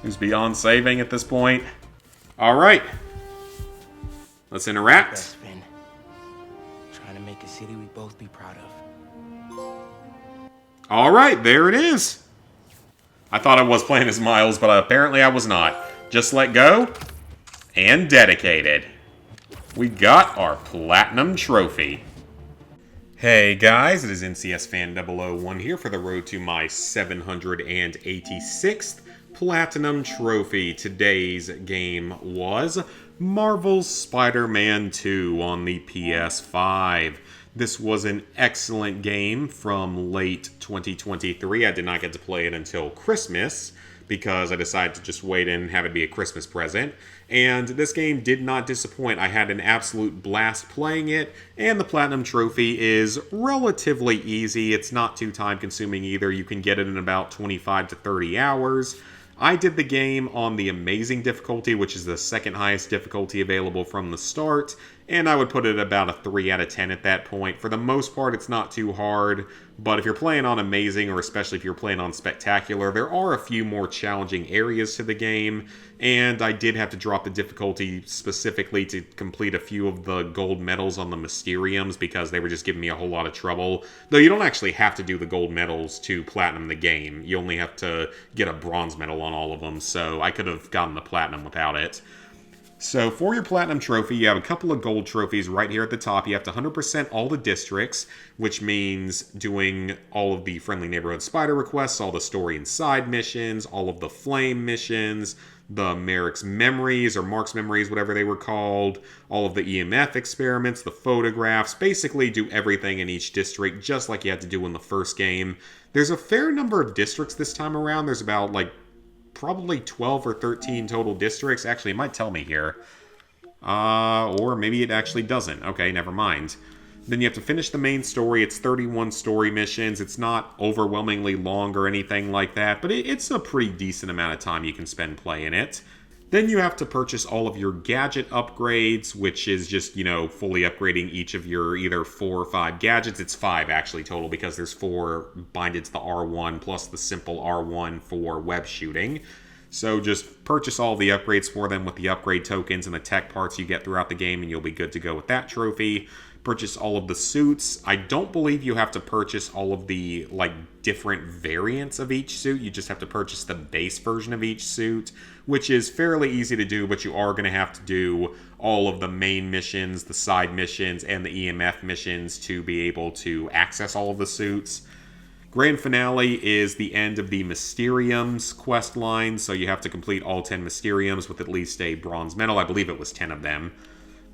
Who's beyond saving at this point. Alright. Let's interact. Best friend. Trying to make a city we both be proud of. Alright, there it is. I thought I was playing as Miles, but apparently I was not. Just let go. And dedicated. We got our Platinum Trophy. Hey guys, it is NCS Fan 001 here for the road to my 786th Platinum Trophy. Today's game was Marvel's Spider-Man 2 on the PS5. This was an excellent game from late 2023. I did not get to play it until Christmas because I decided to just wait and have it be a Christmas present. And this game did not disappoint. I had an absolute blast playing it, and the Platinum Trophy is relatively easy. It's not too time-consuming either. You can get it in about 25 to 30 hours. I did the game on the Amazing difficulty, which is the second highest difficulty available from the start, and I would put it about a 3 out of 10 at that point. For the most part, it's not too hard, but if you're playing on Amazing, or especially if you're playing on Spectacular, there are a few more challenging areas to the game, and I did have to drop the difficulty specifically to complete a few of the gold medals on the Mysteriums because they were just giving me a whole lot of trouble. Though you don't actually have to do the gold medals to platinum the game. You only have to get a bronze medal on all of them, so I could have gotten the platinum without it. So for your Platinum Trophy, you have a couple of gold trophies right here at the top. You have to 100% all the districts, which means doing all of the Friendly Neighborhood Spider requests, all the story and side missions, all of the flame missions, the Merrick's Memories, or Mark's Memories, whatever they were called, all of the EMF experiments, the photographs, basically do everything in each district, just like you had to do in the first game. There's a fair number of districts this time around. There's about, probably 12 or 13 total districts. Actually, it might tell me here. Or maybe it actually doesn't. Okay, never mind. Then you have to finish the main story. It's 31 story missions. It's not overwhelmingly long or anything like that, but it's a pretty decent amount of time you can spend playing it. Then you have to purchase all of your gadget upgrades, which is just, fully upgrading each of your either 4 or 5 gadgets. It's 5 actually total because there's 4 binded to the R1 plus the simple R1 for web shooting. So just purchase all the upgrades for them with the upgrade tokens and the tech parts you get throughout the game, and you'll be good to go with that trophy. Purchase all of the suits. I don't believe you have to purchase all of the different variants of each suit. You just have to purchase the base version of each suit, which is fairly easy to do, but you are going to have to do all of the main missions, the side missions, and the EMF missions to be able to access all of the suits. Grand finale is the end of the Mysteriums quest line, so you have to complete all 10 Mysteriums with at least a bronze medal. I believe it was 10 of them.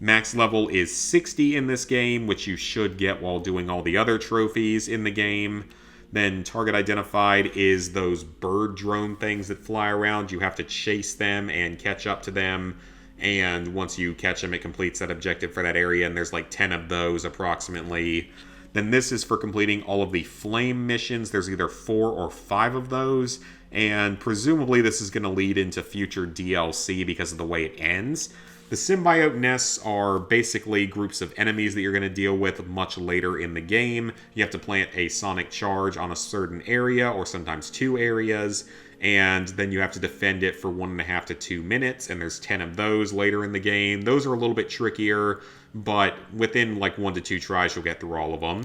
Max level is 60 in this game, which you should get while doing all the other trophies in the game. Then target identified is those bird drone things that fly around. You have to chase them and catch up to them. And once you catch them, it completes that objective for that area. And there's 10 of those approximately. Then this is for completing all of the flame missions. There's either 4 or 5 of those. And presumably this is going to lead into future DLC because of the way it ends. The symbiote nests are basically groups of enemies that you're going to deal with much later in the game. You have to plant a sonic charge on a certain area, or sometimes 2 areas, and then you have to defend it for 1.5 to 2 minutes, and there's 10 of those later in the game. Those are a little bit trickier, but within 1 to 2 tries you'll get through all of them.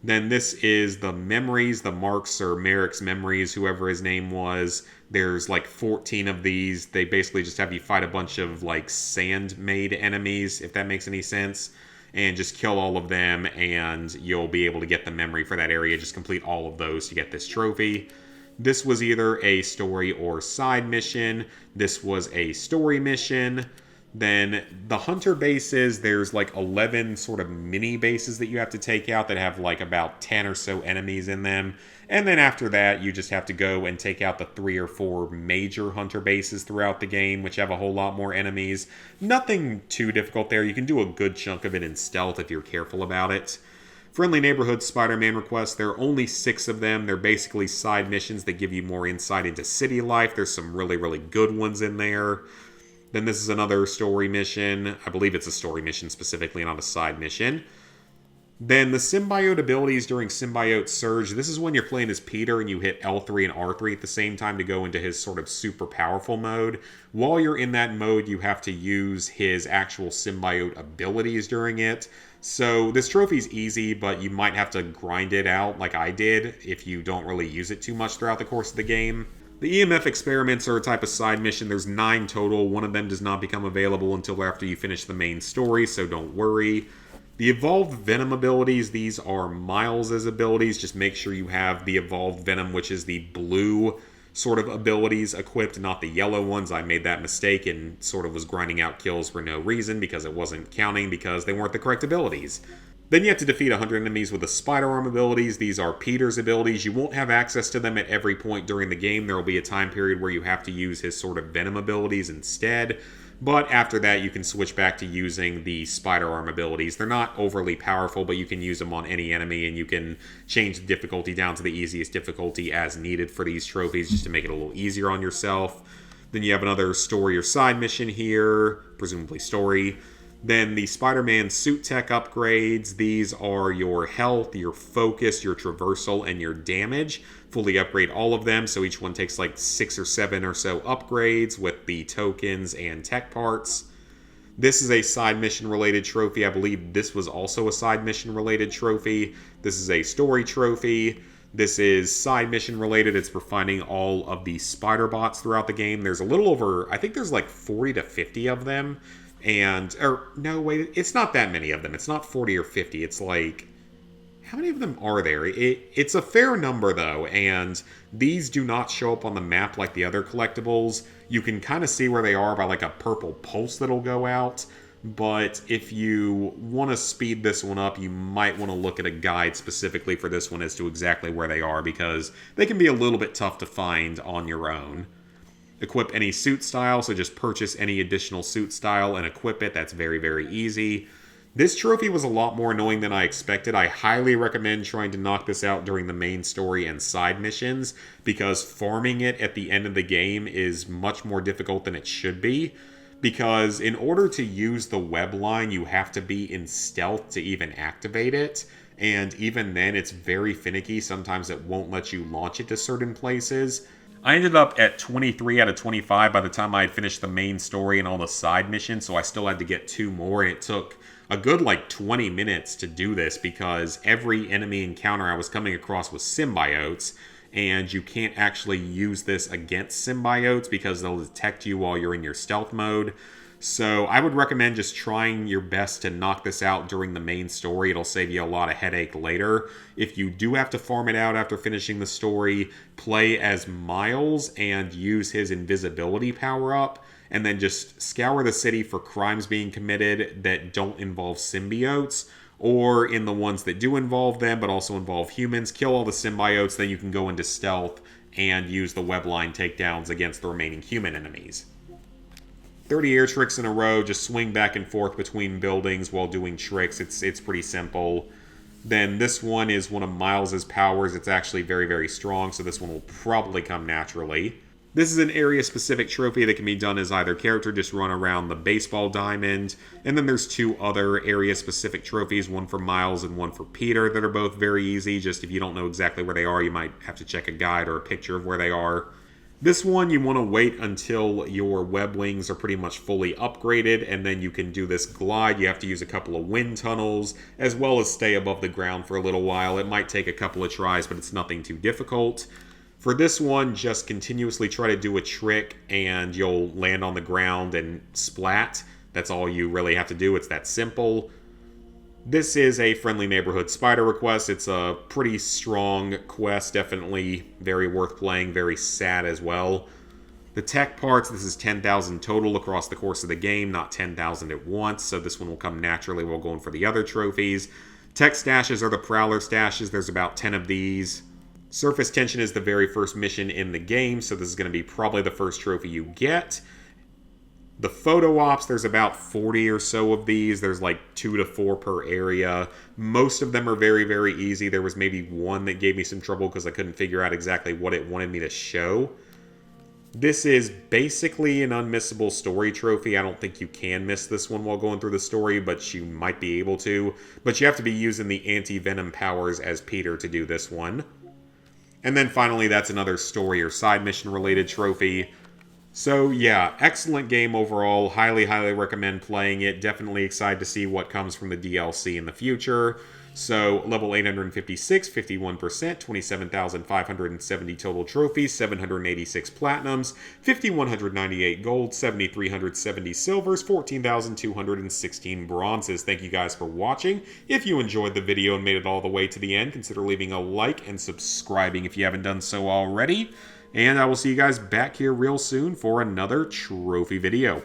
Then this is the memories, the Mark's or Merrick's Memories, whoever his name was. There's 14 of these. They basically just have you fight a bunch of sand-made enemies, if that makes any sense. And just kill all of them, and you'll be able to get the memory for that area. Just complete all of those to get this trophy. This was either a story or side mission. This was a story mission. Then the hunter bases, there's 11 sort of mini bases that you have to take out that have about 10 or so enemies in them. And then after that, you just have to go and take out the 3 or 4 major hunter bases throughout the game, which have a whole lot more enemies. Nothing too difficult there. You can do a good chunk of it in stealth if you're careful about it. Friendly Neighborhood Spider-Man requests, there are only 6 of them. They're basically side missions that give you more insight into city life. There's some really, really good ones in there. Then this is another story mission. I believe it's a story mission specifically, not a side mission. Then the symbiote abilities during Symbiote Surge. This is when you're playing as Peter and you hit L3 and R3 at the same time to go into his sort of super powerful mode. While you're in that mode, you have to use his actual symbiote abilities during it. So this trophy's easy, but you might have to grind it out like I did if you don't really use it too much throughout the course of the game. The EMF experiments are a type of side mission. There's 9 total. One of them does not become available until after you finish the main story, so don't worry. The Evolved Venom abilities, these are Miles' abilities. Just make sure you have the Evolved Venom, which is the blue sort of abilities equipped, not the yellow ones. I made that mistake and sort of was grinding out kills for no reason because it wasn't counting because they weren't the correct abilities. Then you have to defeat 100 enemies with the Spider Arm abilities. These are Peter's abilities. You won't have access to them at every point during the game. There will be a time period where you have to use his sort of Venom abilities instead. But after that, you can switch back to using the Spider Arm abilities. They're not overly powerful, but you can use them on any enemy, and you can change the difficulty down to the easiest difficulty as needed for these trophies, just to make it a little easier on yourself. Then you have another story or side mission here, presumably story. Then the Spider-Man suit tech upgrades. These are your health, your focus, your traversal, and your damage. Fully upgrade all of them, so each one takes like 6 or 7 or so upgrades with the tokens and tech parts. This is a side mission related trophy. I believe this was also a side mission related trophy. This is a story trophy. This is side mission related. It's for finding all of the spider bots throughout the game. There's a little over, I think there's like 40 to 50 of them. No, wait, it's not that many of them. It's not 40 or 50. It's like, how many of them are there? It's a fair number, though, and these do not show up on the map like the other collectibles. You can kind of see where they are by like a purple pulse that'll go out, but if you want to speed this one up, you might want to look at a guide specifically for this one as to exactly where they are, because they can be a little bit tough to find on your own. Equip any suit style, so just purchase any additional suit style and equip it. That's very, very easy. This trophy was a lot more annoying than I expected. I highly recommend trying to knock this out during the main story and side missions, because farming it at the end of the game is much more difficult than it should be. Because in order to use the web line, you have to be in stealth to even activate it. And even then, it's very finicky. Sometimes it won't let you launch it to certain places. I ended up at 23 out of 25 by the time I had finished the main story and all the side missions, so I still had to get 2 more, and it took a good like 20 minutes to do this because every enemy encounter I was coming across was symbiotes, and you can't actually use this against symbiotes because they'll detect you while you're in your stealth mode. So I would recommend just trying your best to knock this out during the main story. It'll save you a lot of headache later. If you do have to farm it out after finishing the story, play as Miles and use his invisibility power-up, and then just scour the city for crimes being committed that don't involve symbiotes, or in the ones that do involve them but also involve humans. Kill all the symbiotes, then you can go into stealth and use the webline takedowns against the remaining human enemies. 30 air tricks in a row, just swing back and forth between buildings while doing tricks. It's pretty simple. Then this one is one of Miles' powers. It's actually very, very strong, so this one will probably come naturally. This is an area-specific trophy that can be done as either character just run around the baseball diamond, and then there's 2 other area-specific trophies, one for Miles and one for Peter, that are both very easy. Just if you don't know exactly where they are, you might have to check a guide or a picture of where they are. This one, you want to wait until your web wings are pretty much fully upgraded, and then you can do this glide. You have to use a couple of wind tunnels, as well as stay above the ground for a little while. It might take a couple of tries, but it's nothing too difficult. For this one, just continuously try to do a trick, and you'll land on the ground and splat. That's all you really have to do. It's that simple. This is a friendly neighborhood spider request. It's a pretty strong quest, definitely very worth playing, very sad as well. The tech parts, this is 10,000 total across the course of the game, not 10,000 at once, so this one will come naturally while going for the other trophies. Tech stashes are the Prowler stashes. There's about 10 of these. Surface tension is the very first mission in the game, so this is going to be probably the first trophy you get. The photo ops, there's about 40 or so of these. There's like 2 to 4 per area. Most of them are very, very easy. There was maybe one that gave me some trouble because I couldn't figure out exactly what it wanted me to show. This is basically an unmissable story trophy. I don't think you can miss this one while going through the story, but you might be able to. But you have to be using the anti-venom powers as Peter to do this one. And then finally, that's another story or side mission related trophy. So yeah, excellent game overall. Highly, highly recommend playing it. Definitely excited to see what comes from the DLC in the future. So level 856, 51%, 27,570 total trophies, 786 platinums, 5,198 gold, 7,370 silvers, 14,216 bronzes. Thank you guys for watching. If you enjoyed the video and made it all the way to the end, consider leaving a like and subscribing if you haven't done so already. And I will see you guys back here real soon for another trophy video.